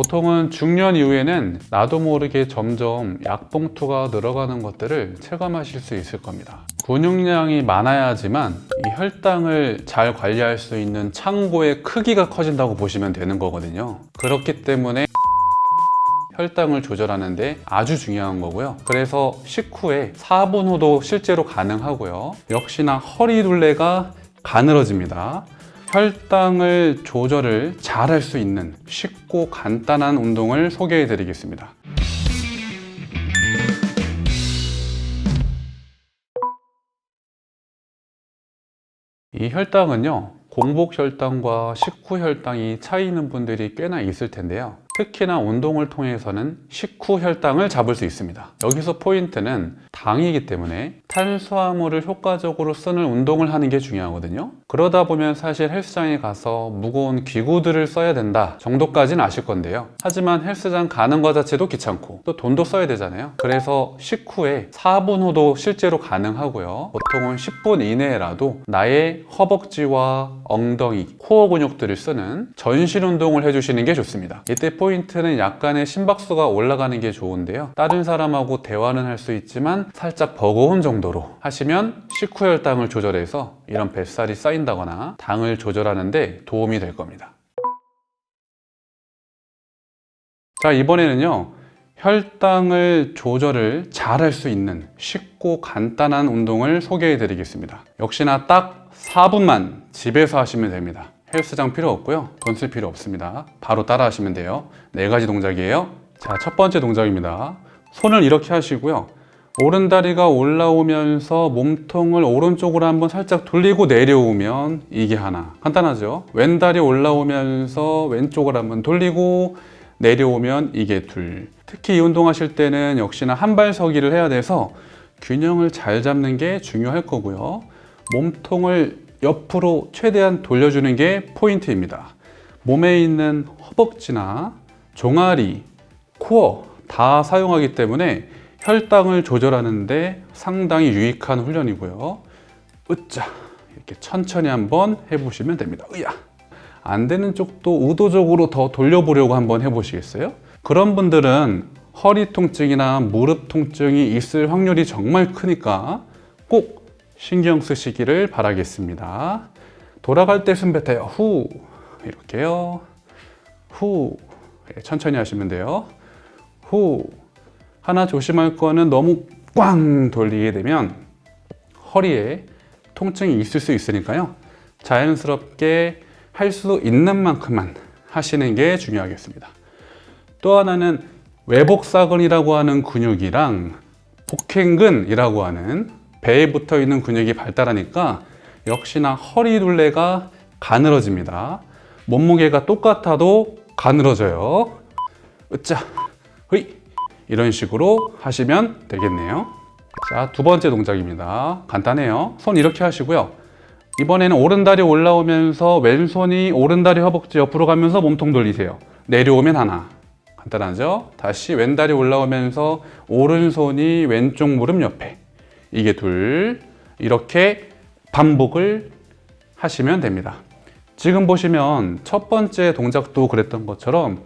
보통은 중년 이후에는 나도 모르게 점점 약봉투가 늘어가는 것들을 체감하실 수 있을 겁니다. 근육량이 많아야지만 이 혈당을 잘 관리할 수 있는 창고의 크기가 커진다고 보시면 되는 거거든요. 그렇기 때문에 혈당을 조절하는데 아주 중요한 거고요. 그래서 식후에 4분 후도 실제로 가능하고요. 역시나 허리둘레가 가늘어집니다. 혈당을 조절을 잘 할 수 있는 쉽고 간단한 운동을 소개해 드리겠습니다. 이 혈당은요, 공복 혈당과 식후 혈당이 차이 있는 분들이 꽤나 있을 텐데요. 특히나 운동을 통해서는 식후 혈당을 잡을 수 있습니다. 여기서 포인트는 당이기 때문에 탄수화물을 효과적으로 쓰는 운동을 하는 게 중요하거든요. 그러다 보면 사실 헬스장에 가서 무거운 기구들을 써야 된다 정도까지는 아실 건데요. 하지만 헬스장 가는 것 자체도 귀찮고 또 돈도 써야 되잖아요. 그래서 식후에 4분 후도 실제로 가능하고요. 보통은 10분 이내라도 나의 허벅지와 엉덩이, 코어 근육들을 쓰는 전신 운동을 해주시는 게 좋습니다. 이때 포인트는 약간의 심박수가 올라가는 게 좋은데요. 다른 사람하고 대화는 할 수 있지만 살짝 버거운 정도로 하시면 식후 혈당을 조절해서 이런 뱃살이 쌓인다거나 당을 조절하는 데 도움이 될 겁니다. 자, 이번에는요, 혈당을 조절을 잘 할 수 있는 쉽고 간단한 운동을 소개해 드리겠습니다. 역시나 딱 4분만 집에서 하시면 됩니다. 헬스장 필요 없고요. 돈 쓸 필요 없습니다. 바로 따라 하시면 돼요. 4가지 동작이에요. 자, 첫 번째 동작입니다. 손을 이렇게 하시고요. 오른다리가 올라오면서 몸통을 오른쪽으로 한번 살짝 돌리고 내려오면 이게 하나. 간단하죠? 왼다리 올라오면서 왼쪽으로 한번 돌리고 내려오면 이게 둘. 특히 이 운동 하실 때는 역시나 한발서기를 해야 돼서 균형을 잘 잡는 게 중요할 거고요. 몸통을 옆으로 최대한 돌려주는 게 포인트입니다. 몸에 있는 허벅지나 종아리, 코어 다 사용하기 때문에 혈당을 조절하는데 상당히 유익한 훈련이고요. 으짜 이렇게 천천히 한번 해보시면 됩니다. 으야 안 되는 쪽도 의도적으로 더 돌려보려고 한번 해보시겠어요? 그런 분들은 허리 통증이나 무릎 통증이 있을 확률이 정말 크니까 꼭 신경 쓰시기를 바라겠습니다. 돌아갈 때 숨 뱉어요. 후 이렇게요. 후 천천히 하시면 돼요. 후 하나 조심할 거는 너무 꽝 돌리게 되면 허리에 통증이 있을 수 있으니까요. 자연스럽게 할 수 있는 만큼만 하시는 게 중요하겠습니다. 또 하나는 외복사근이라고 하는 근육이랑 복행근이라고 하는 배에 붙어 있는 근육이 발달하니까 역시나 허리둘레가 가늘어집니다. 몸무게가 똑같아도 가늘어져요. 으짜, 흐이 이런 식으로 하시면 되겠네요. 자, 두 번째 동작입니다. 간단해요. 손 이렇게 하시고요. 이번에는 오른다리 올라오면서 왼손이 오른다리 허벅지 옆으로 가면서 몸통 돌리세요. 내려오면 하나. 간단하죠? 다시 왼다리 올라오면서 오른손이 왼쪽 무릎 옆에. 이게 둘. 이렇게 반복을 하시면 됩니다. 지금 보시면 첫 번째 동작도 그랬던 것처럼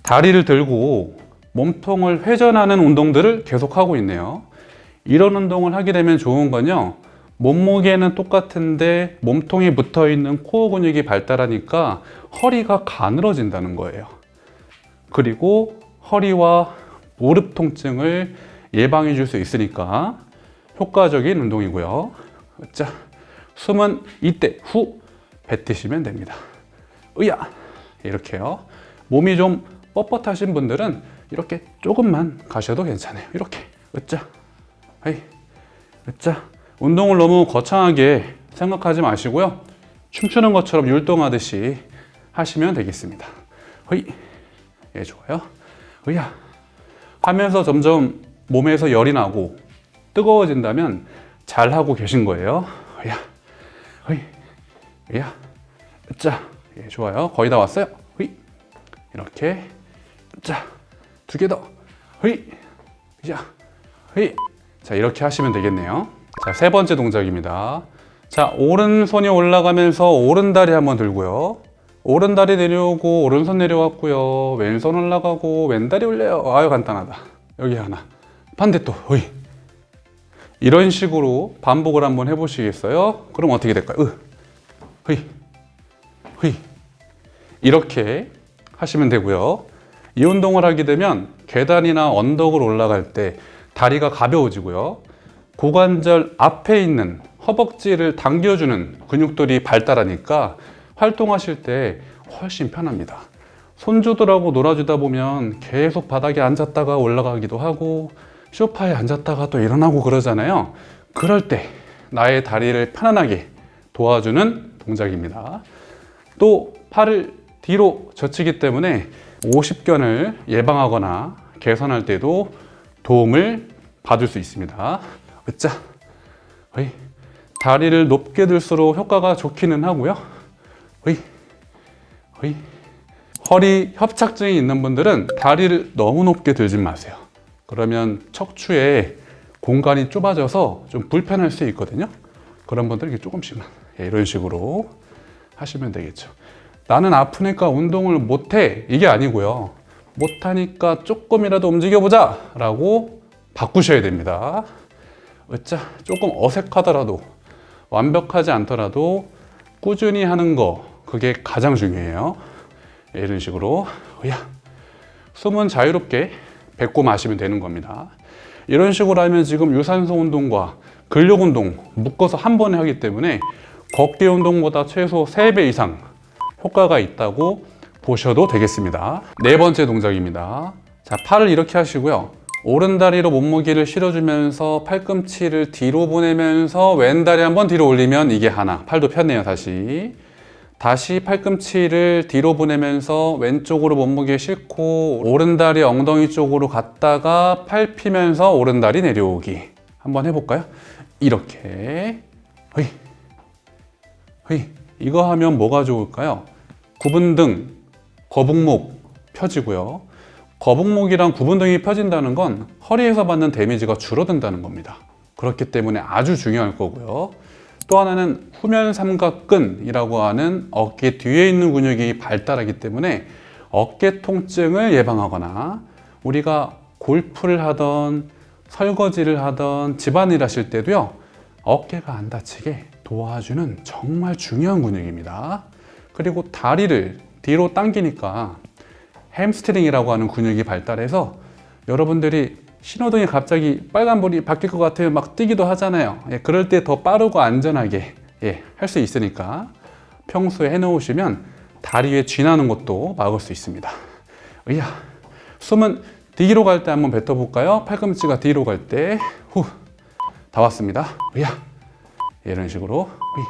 다리를 들고 몸통을 회전하는 운동들을 계속하고 있네요. 이런 운동을 하게 되면 좋은 건요. 몸무게는 똑같은데 몸통이 붙어있는 코어 근육이 발달하니까 허리가 가늘어진다는 거예요. 그리고 허리와 무릎 통증을 예방해 줄 수 있으니까 효과적인 운동이고요. 자, 숨은 이때 후 뱉으시면 됩니다. 으야 이렇게요. 몸이 좀 뻣뻣하신 분들은 이렇게 조금만 가셔도 괜찮아요. 이렇게 으짜 하이 으짜. 운동을 너무 거창하게 생각하지 마시고요. 춤추는 것처럼 율동하듯이 하시면 되겠습니다. 허이 예, 좋아요. 으야 하면서 점점 몸에서 열이 나고 뜨거워진다면 잘하고 계신 거예요. 으야 허이 으야 으짜 예, 좋아요. 거의 다 왔어요. 허이 이렇게 으짜 두 개 더 허이 으야 허이 자 이렇게 하시면 되겠네요. 자, 세 번째 동작입니다. 자, 오른손이 올라가면서 오른다리 한번 들고요. 오른다리 내려오고 오른손 내려왔고요. 왼손 올라가고 왼다리 올려요. 아유 간단하다. 여기 하나. 반대 또. 어이. 이런 식으로 반복을 한번 해보시겠어요? 그럼 어떻게 될까요? 흐이. 흐이. 이렇게 하시면 되고요. 이 운동을 하게 되면 계단이나 언덕을 올라갈 때 다리가 가벼워지고요. 고관절 앞에 있는 허벅지를 당겨주는 근육들이 발달하니까 활동하실 때 훨씬 편합니다. 손주들하고 놀아주다 보면 계속 바닥에 앉았다가 올라가기도 하고 소파에 앉았다가 또 일어나고 그러잖아요. 그럴 때 나의 다리를 편안하게 도와주는 동작입니다. 또 팔을 뒤로 젖히기 때문에 오십견을 예방하거나 개선할 때도 도움을 받을 수 있습니다. 으짜. 어이. 다리를 높게 들수록 효과가 좋기는 하고요. 어이. 어이. 허리 협착증이 있는 분들은 다리를 너무 높게 들지 마세요. 그러면 척추에 공간이 좁아져서 좀 불편할 수 있거든요. 그런 분들 이렇게 조금씩만 이런 식으로 하시면 되겠죠. 나는 아프니까 운동을 못해 이게 아니고요. 못하니까 조금이라도 움직여보자 라고 바꾸셔야 됩니다. 으짜. 조금 어색하더라도 완벽하지 않더라도 꾸준히 하는 거 그게 가장 중요해요. 이런 식으로 야 숨은 자유롭게 뱉고 마시면 되는 겁니다. 이런 식으로 하면 지금 유산소 운동과 근력 운동 묶어서 한 번에 하기 때문에 걷기 운동보다 최소 3배 이상 효과가 있다고 보셔도 되겠습니다. 네 번째 동작입니다. 자, 팔을 이렇게 하시고요. 오른다리로 몸무게를 실어주면서 팔꿈치를 뒤로 보내면서 왼다리 한번 뒤로 올리면 이게 하나. 팔도 폈네요. 다시 팔꿈치를 뒤로 보내면서 왼쪽으로 몸무게 싣고 오른다리 엉덩이 쪽으로 갔다가 팔 피면서 오른다리 내려오기. 한번 해볼까요? 이렇게. 허이. 허이. 이거 하면 뭐가 좋을까요? 구분등, 거북목 펴지고요. 거북목이랑 구분등이 펴진다는 건 허리에서 받는 데미지가 줄어든다는 겁니다. 그렇기 때문에 아주 중요할 거고요. 또 하나는 후면 삼각근이라고 하는 어깨 뒤에 있는 근육이 발달하기 때문에 어깨 통증을 예방하거나 우리가 골프를 하던 설거지를 하던 집안일 하실 때도요. 어깨가 안 다치게 도와주는 정말 중요한 근육입니다. 그리고 다리를 뒤로 당기니까 햄스트링이라고 하는 근육이 발달해서 여러분들이 신호등이 갑자기 빨간불이 바뀔 것 같으면 막 뛰기도 하잖아요. 그럴 때 더 빠르고 안전하게 할 수 있으니까 평소에 해놓으시면 다리 위에 쥐나는 것도 막을 수 있습니다. 으야. 숨은 뒤로 갈 때 한번 뱉어볼까요? 팔꿈치가 뒤로 갈 때 후. 다 왔습니다. 으야. 이런 식으로 으이.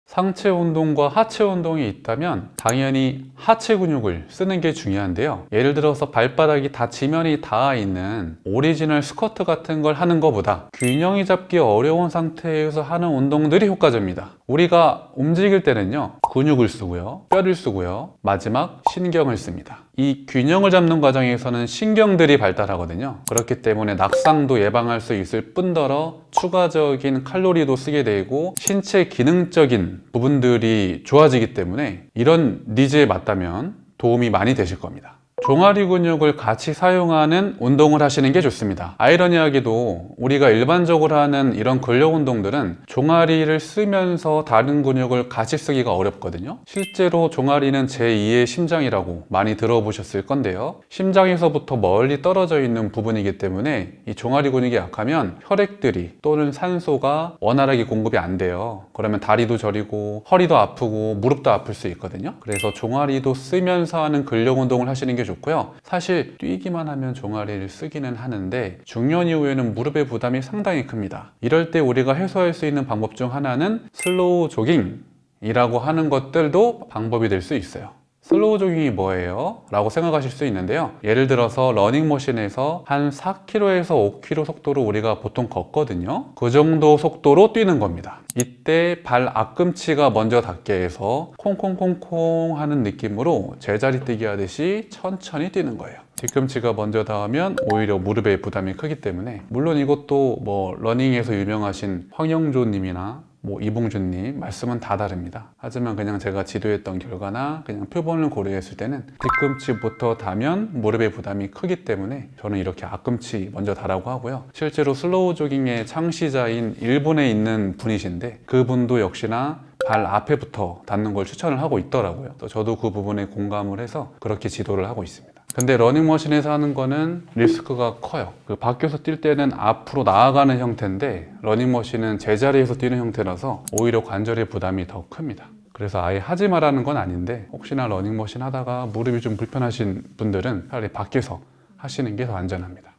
상체 운동과 하체 운동이 있다면 당연히 하체 근육을 쓰는 게 중요한데요. 예를 들어서 발바닥이 다 지면이 닿아 있는 오리지널 스쿼트 같은 걸 하는 것보다 균형이 잡기 어려운 상태에서 하는 운동들이 효과적입니다. 우리가 움직일 때는요, 근육을 쓰고요, 뼈를 쓰고요, 마지막 신경을 씁니다. 이 균형을 잡는 과정에서는 신경들이 발달하거든요. 그렇기 때문에 낙상도 예방할 수 있을 뿐더러 추가적인 칼로리도 쓰게 되고 신체 기능적인 부분들이 좋아지기 때문에 이런 니즈에 맞다면 도움이 많이 되실 겁니다. 종아리 근육을 같이 사용하는 운동을 하시는 게 좋습니다. 아이러니하게도 우리가 일반적으로 하는 이런 근력 운동들은 종아리를 쓰면서 다른 근육을 같이 쓰기가 어렵거든요. 실제로 종아리는 제2의 심장이라고 많이 들어보셨을 건데요. 심장에서부터 멀리 떨어져 있는 부분이기 때문에 이 종아리 근육이 약하면 혈액들이 또는 산소가 원활하게 공급이 안 돼요. 그러면 다리도 저리고 허리도 아프고 무릎도 아플 수 있거든요. 그래서 종아리도 쓰면서 하는 근력 운동을 하시는 게 좋고요. 사실 뛰기만 하면 종아리를 쓰기는 하는데 중년 이후에는 무릎의 부담이 상당히 큽니다. 이럴 때 우리가 해소할 수 있는 방법 중 하나는 슬로우 조깅이라고 하는 것들도 방법이 될 수 있어요. 슬로우 조깅이 뭐예요? 라고 생각하실 수 있는데요. 예를 들어서 러닝머신에서 한 4km에서 5km 속도로 우리가 보통 걷거든요. 그 정도 속도로 뛰는 겁니다. 이때 발 앞꿈치가 먼저 닿게 해서 콩콩콩콩 하는 느낌으로 제자리 뛰기 하듯이 천천히 뛰는 거예요. 뒤꿈치가 먼저 닿으면 오히려 무릎에 부담이 크기 때문에, 물론 이것도 뭐 러닝에서 유명하신 황영조 님이나 뭐 이봉준님 말씀은 다 다릅니다. 하지만 그냥 제가 지도했던 결과나 그냥 표본을 고려했을 때는 뒤꿈치부터 다면 무릎의 부담이 크기 때문에 저는 이렇게 앞꿈치 먼저 다라고 하고요. 실제로 슬로우 조깅의 창시자인 일본에 있는 분이신데 그분도 역시나 발 앞에부터 닿는 걸 추천을 하고 있더라고요. 또 저도 그 부분에 공감을 해서 그렇게 지도를 하고 있습니다. 근데 러닝머신에서 하는 거는 리스크가 커요. 그 밖에서 뛸 때는 앞으로 나아가는 형태인데 러닝머신은 제자리에서 뛰는 형태라서 오히려 관절의 부담이 더 큽니다. 그래서 아예 하지 말라는 건 아닌데 혹시나 러닝머신 하다가 무릎이 좀 불편하신 분들은 차라리 밖에서 하시는 게 더 안전합니다.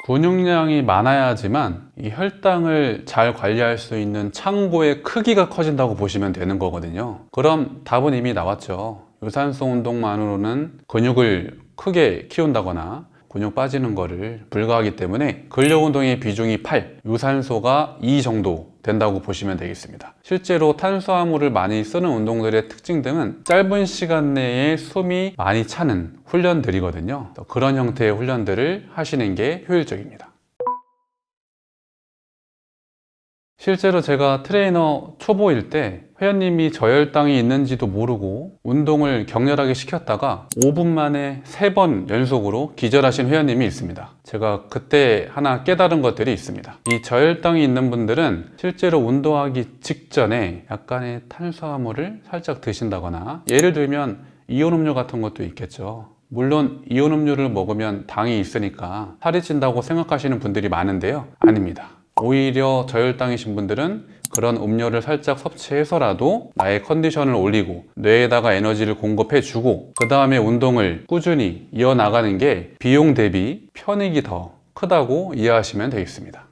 근육량이 많아야지만 이 혈당을 잘 관리할 수 있는 창고의 크기가 커진다고 보시면 되는 거거든요. 그럼 답은 이미 나왔죠. 유산소 운동만으로는 근육을 크게 키운다거나 근육 빠지는 거를 불가하기 때문에 근력 운동의 비중이 8, 유산소가 2 정도 된다고 보시면 되겠습니다. 실제로 탄수화물을 많이 쓰는 운동들의 특징 등은 짧은 시간 내에 숨이 많이 차는 훈련들이거든요. 그런 형태의 훈련들을 하시는 게 효율적입니다. 실제로 제가 트레이너 초보일 때 회원님이 저혈당이 있는지도 모르고 운동을 격렬하게 시켰다가 5분 만에 3번 연속으로 기절하신 회원님이 있습니다. 제가 그때 하나 깨달은 것들이 있습니다. 이 저혈당이 있는 분들은 실제로 운동하기 직전에 약간의 탄수화물을 살짝 드신다거나, 예를 들면 이온 음료 같은 것도 있겠죠. 물론 이온 음료를 먹으면 당이 있으니까 살이 찐다고 생각하시는 분들이 많은데요, 아닙니다. 오히려 저혈당이신 분들은 그런 음료를 살짝 섭취해서라도 나의 컨디션을 올리고 뇌에다가 에너지를 공급해주고 그 다음에 운동을 꾸준히 이어나가는 게 비용 대비 편익이 더 크다고 이해하시면 되겠습니다.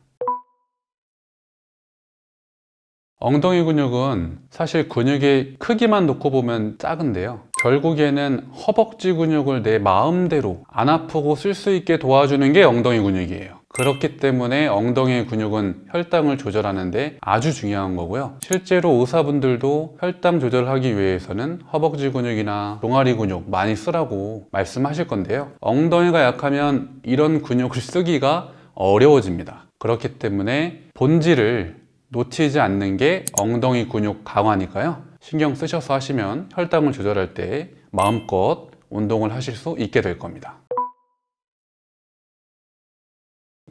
엉덩이 근육은 사실 근육의 크기만 놓고 보면 작은데요, 결국에는 허벅지 근육을 내 마음대로 안 아프고 쓸 수 있게 도와주는 게 엉덩이 근육이에요. 그렇기 때문에 엉덩이 근육은 혈당을 조절하는데 아주 중요한 거고요. 실제로 의사분들도 혈당 조절하기 위해서는 허벅지 근육이나 종아리 근육 많이 쓰라고 말씀하실 건데요, 엉덩이가 약하면 이런 근육을 쓰기가 어려워집니다. 그렇기 때문에 본질을 놓치지 않는 게 엉덩이 근육 강화니까요, 신경 쓰셔서 하시면 혈당을 조절할 때 마음껏 운동을 하실 수 있게 될 겁니다.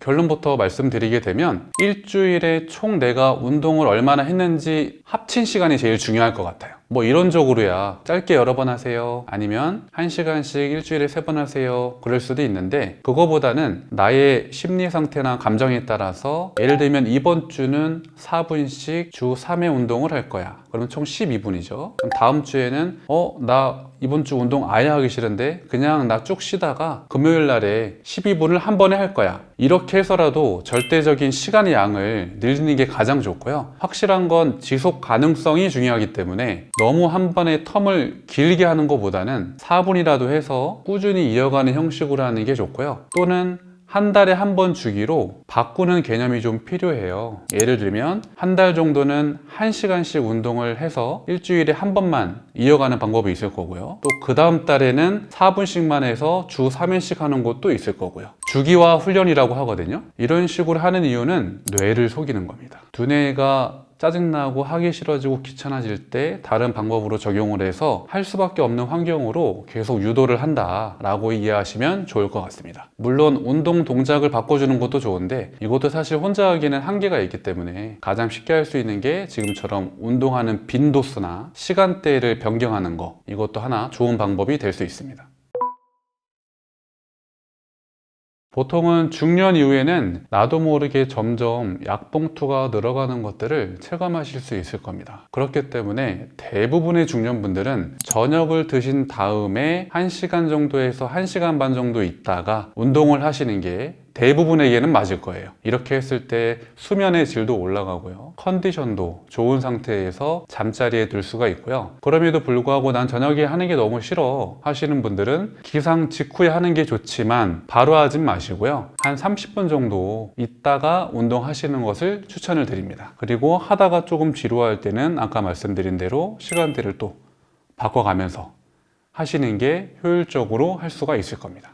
결론부터 말씀드리게 되면 일주일에 총 내가 운동을 얼마나 했는지 합친 시간이 제일 중요할 것 같아요. 뭐 이론적으로야 짧게 여러 번 하세요, 아니면 1시간씩 일주일에 3번 하세요, 그럴 수도 있는데, 그거보다는 나의 심리 상태나 감정에 따라서 예를 들면 이번 주는 4분씩 주 3회 운동을 할 거야. 그럼 총 12분이죠. 그럼 다음 주에는 나 이번 주 운동 아예 하기 싫은데 그냥 나 쭉 쉬다가 금요일 날에 12분을 한 번에 할 거야. 이렇게 해서라도 절대적인 시간의 양을 늘리는 게 가장 좋고요. 확실한 건 지속 가능성이 중요하기 때문에 너무 한 번에 텀을 길게 하는 것보다는 4분이라도 해서 꾸준히 이어가는 형식으로 하는 게 좋고요. 또는 한 달에 한 번 주기로 바꾸는 개념이 좀 필요해요. 예를 들면 한 달 정도는 1시간씩 운동을 해서 일주일에 한 번만 이어가는 방법이 있을 거고요. 또 그 다음 달에는 4분씩만 해서 주 3회씩 하는 것도 있을 거고요. 주기화 훈련이라고 하거든요. 이런 식으로 하는 이유는 뇌를 속이는 겁니다. 두뇌가 짜증나고 하기 싫어지고 귀찮아질 때 다른 방법으로 적용을 해서 할 수밖에 없는 환경으로 계속 유도를 한다라고 이해하시면 좋을 것 같습니다. 물론 운동 동작을 바꿔주는 것도 좋은데 이것도 사실 혼자 하기에는 한계가 있기 때문에 가장 쉽게 할 수 있는 게 지금처럼 운동하는 빈도수나 시간대를 변경하는 거, 이것도 하나 좋은 방법이 될 수 있습니다. 보통은 중년 이후에는 나도 모르게 점점 약봉투가 늘어가는 것들을 체감하실 수 있을 겁니다. 그렇기 때문에 대부분의 중년분들은 저녁을 드신 다음에 1시간 정도에서 1시간 반 정도 있다가 운동을 하시는 게 대부분에게는 맞을 거예요. 이렇게 했을 때 수면의 질도 올라가고요, 컨디션도 좋은 상태에서 잠자리에 들 수가 있고요. 그럼에도 불구하고 난 저녁에 하는 게 너무 싫어 하시는 분들은 기상 직후에 하는 게 좋지만 바로 하진 마시고요, 한 30분 정도 있다가 운동하시는 것을 추천을 드립니다. 그리고 하다가 조금 지루할 때는 아까 말씀드린 대로 시간대를 또 바꿔가면서 하시는 게 효율적으로 할 수가 있을 겁니다.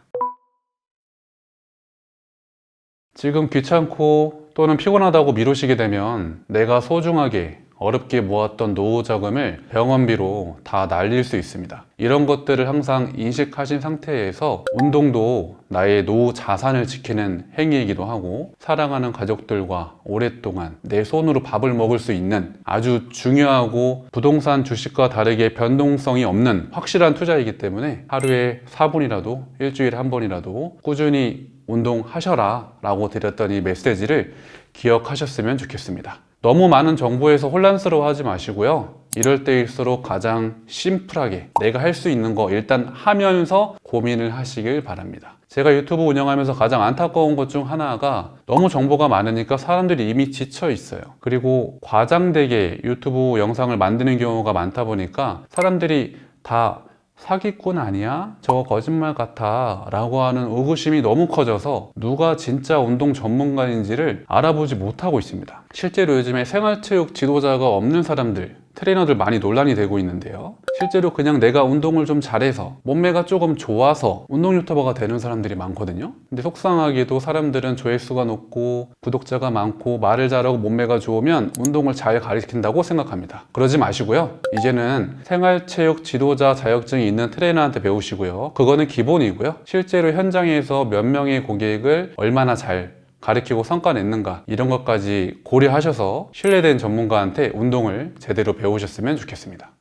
지금 귀찮고 또는 피곤하다고 미루시게 되면 내가 소중하게 어렵게 모았던 노후 자금을 병원비로 다 날릴 수 있습니다. 이런 것들을 항상 인식하신 상태에서 운동도 나의 노후 자산을 지키는 행위이기도 하고 사랑하는 가족들과 오랫동안 내 손으로 밥을 먹을 수 있는 아주 중요하고 부동산 주식과 다르게 변동성이 없는 확실한 투자이기 때문에 하루에 4분이라도 일주일에 한 번이라도 꾸준히 운동하셔라 라고 드렸던 이 메시지를 기억하셨으면 좋겠습니다. 너무 많은 정보에서 혼란스러워하지 마시고요. 이럴 때일수록 가장 심플하게 내가 할 수 있는 거 일단 하면서 고민을 하시길 바랍니다. 제가 유튜브 운영하면서 가장 안타까운 것 중 하나가 너무 정보가 많으니까 사람들이 이미 지쳐 있어요. 그리고 과장되게 유튜브 영상을 만드는 경우가 많다 보니까 사람들이 다 사기꾼 아니야? 저거 거짓말 같아 라고 하는 의구심이 너무 커져서 누가 진짜 운동 전문가인지를 알아보지 못하고 있습니다. 실제로 요즘에 생활체육 지도자가 없는 사람들, 트레이너들 많이 논란이 되고 있는데요. 실제로 그냥 내가 운동을 좀 잘해서 몸매가 조금 좋아서 운동 유튜버가 되는 사람들이 많거든요. 근데 속상하게도 사람들은 조회수가 높고 구독자가 많고 말을 잘하고 몸매가 좋으면 운동을 잘 가르친다고 생각합니다. 그러지 마시고요. 이제는 생활체육 지도자 자격증이 있는 트레이너한테 배우시고요. 그거는 기본이고요. 실제로 현장에서 몇 명의 고객을 얼마나 잘 가르치고 성과 냈는가 이런 것까지 고려하셔서 신뢰된 전문가한테 운동을 제대로 배우셨으면 좋겠습니다.